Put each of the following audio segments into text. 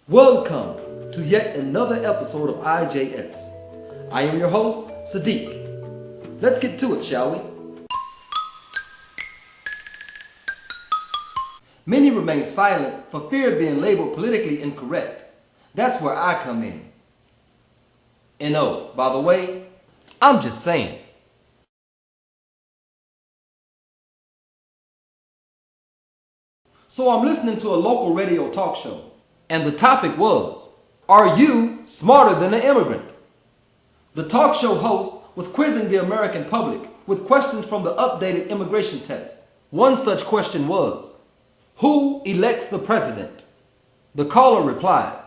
Welcome to yet another episode of IJS. I am your host, Sadiq. Let's get to it, shall we? Many remain silent for fear of being labeled politically incorrect. That's where I come in. And oh, by the way, I'm just saying. So I'm listening to a local radio talk show, and the topic was, are you smarter than an immigrant? The talk show host was quizzing the American public with questions from the updated immigration test. One such question was, who elects the president? The caller replied,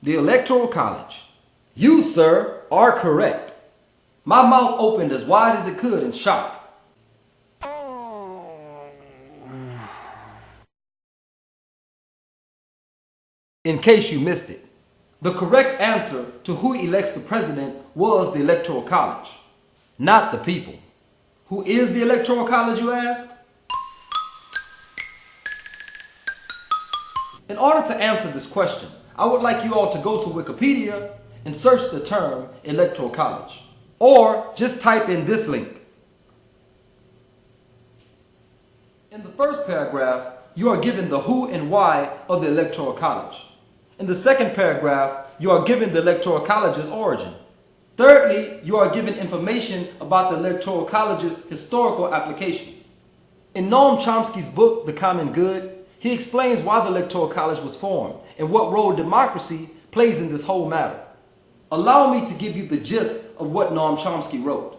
the Electoral College. You, sir, are correct. My mouth opened as wide as it could in shock. In case you missed it, the correct answer to who elects the president was the Electoral College, not the people. Who is the Electoral College, you ask? In order to answer this question, I would like you all to go to Wikipedia and search the term Electoral College, or just type in this link. In the first paragraph, you are given the who and why of the Electoral College. In the second paragraph, you are given the Electoral College's origin. Thirdly, you are given information about the Electoral College's historical applications. In Noam Chomsky's book, The Common Good, he explains why the Electoral College was formed and what role democracy plays in this whole matter. Allow me to give you the gist of what Noam Chomsky wrote.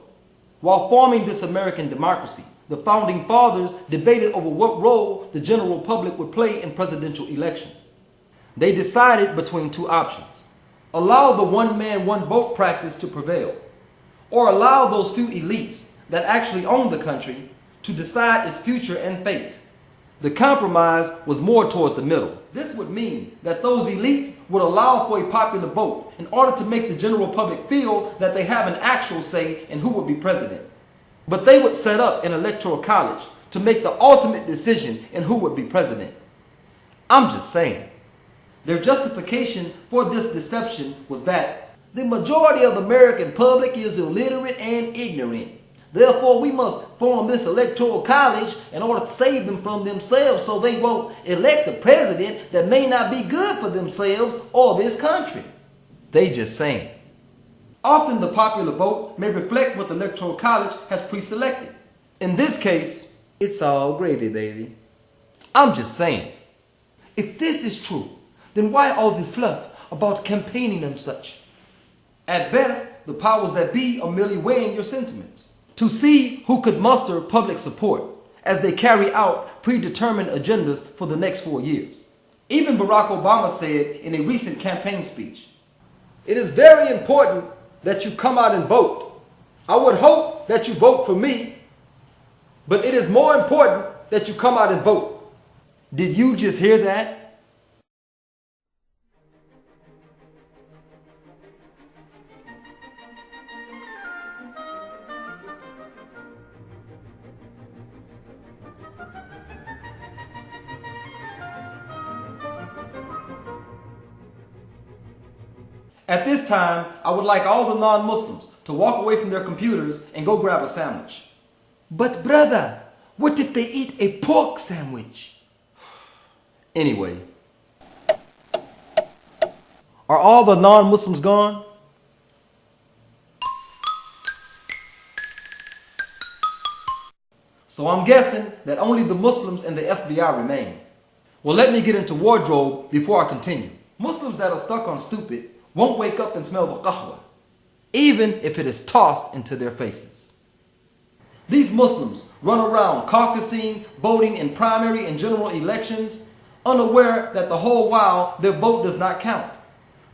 While forming this American democracy, the founding fathers debated over what role the general public would play in presidential elections. They decided between two options. Allow the one-man, one-vote practice to prevail, or allow those few elites that actually own the country to decide its future and fate. The compromise was more toward the middle. This would mean that those elites would allow for a popular vote in order to make the general public feel that they have an actual say in who would be president. But they would set up an electoral college to make the ultimate decision in who would be president. I'm just saying. Their justification for this deception was that the majority of the American public is illiterate and ignorant. Therefore, we must form this electoral college in order to save them from themselves so they won't elect a president that may not be good for themselves or this country. They just saying. Often the popular vote may reflect what the Electoral College has pre-selected. In this case, it's all gravy, baby. I'm just saying. If this is true, then why all the fluff about campaigning and such? At best, the powers that be are merely weighing your sentiments to see who could muster public support as they carry out predetermined agendas for the next 4 years. Even Barack Obama said in a recent campaign speech, "It is very important that you come out and vote. I would hope that you vote for me, but it is more important that you come out and vote." Did you just hear that? At this time, I would like all the non-Muslims to walk away from their computers and go grab a sandwich. But brother, what if they eat a pork sandwich? Anyway, are all the non-Muslims gone? So I'm guessing that only the Muslims and the FBI remain. Well, let me get into wardrobe before I continue. Muslims that are stuck on stupid won't wake up and smell the qahwa, even if it is tossed into their faces. These Muslims run around caucusing, voting in primary and general elections, unaware that the whole while their vote does not count.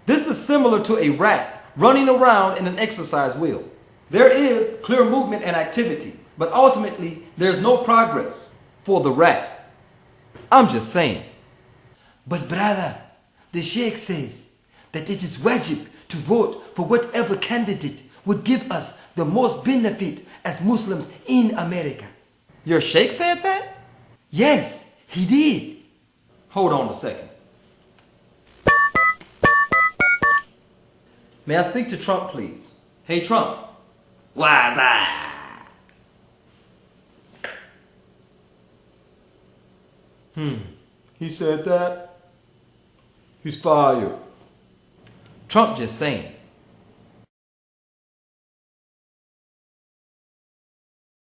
This is similar to a rat running around in an exercise wheel. There is clear movement and activity, but ultimately there's no progress for the rat. I'm just saying. But brother, the Sheikh says that it is wajib to vote for whatever candidate would give us the most benefit as Muslims in America. Your Sheikh said that? Yes, he did. Hold on a second. May I speak to Trump, please? Hey, Trump. Why's that? He said that. He's fired. Trump just saying.